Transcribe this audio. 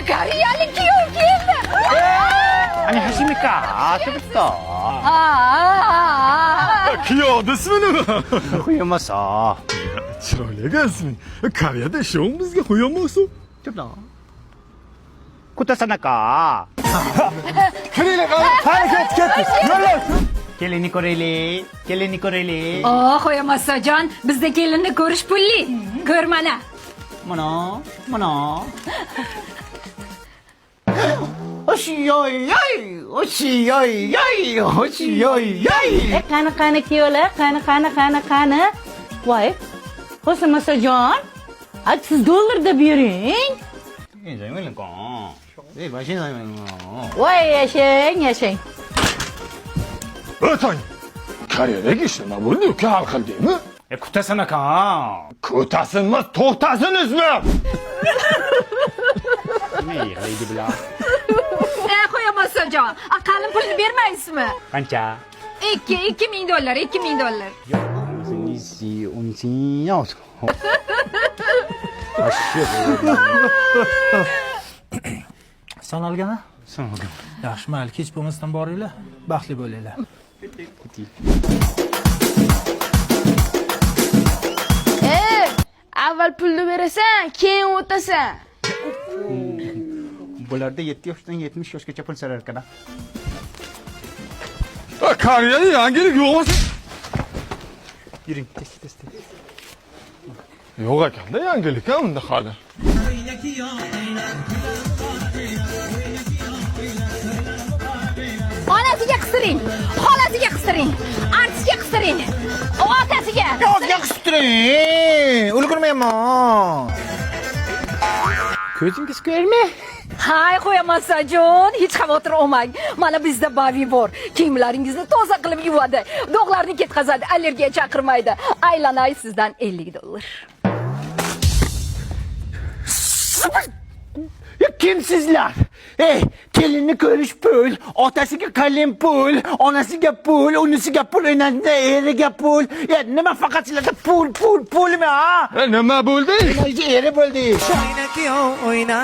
Koreyalik kuyov keldi. Ani Hashimika, chiqibdi. Kuyovni ismi nima? Qo'yamasa. Chiroyli ekansiz. Koreyada ishing bizga qo'yamoqsiz. Chipda. Kutasanaka. Kiraylik, qani ketdik. Yo'llar. Kelini ko'raylik. Qo'yamasajon, bizda kelinni ko'rish pulli. Ko'r mana. Mana. Oshiyoy. Qani kuyovlar, qani. Voy, Qo'shmasajon, siz dollarda bering. Voy, yashang. O'tang. Koreyadagi ish nima bo'ldi? Uka hal qildingmi? Kutasanaka. Ko'tasinmas, to'xtasinizmi? Ne yig'laydi bular? Qo'yamasajon, qalin pulni bermaysizmi? Qancha? $2,000. Sanalgana? Yaxshi, mayli, kech bo'lmasdan boringlar. Baxtli bo'linglar. Avval pulni berasan, keyin o'tasan. Bularda 7 yoshdan 70 yoshgacha pul so'rar ekan. Koreyada yangilik yo'qmi? Yuring, tez. Yo'q ekanda yangilik ham unda hali. Onasiga qisiring, xolasiga qisiring, artistga qisiring, otasiga. Yozga qistiring. Ulgurmayman. Ko'zingiz ko'rmi? Hay qo'yamasajon, hech xavotir olmang. Mana bizda bavi bor. Kiyimlaringizni toza qilib yuvadi, dog'larni ketkazadi, allergiya chaqirmaydi. Aylanay sizdan $50. Kimsizlar? Kelinni ko'rish pul, otasiga qalin pul, onasiga pul, unisiga pul, eriga pul. Nima faqat sizlarda pulmi, ha? Nima bo'ldi? Eri bo'ldi. Oyna kuyov oyna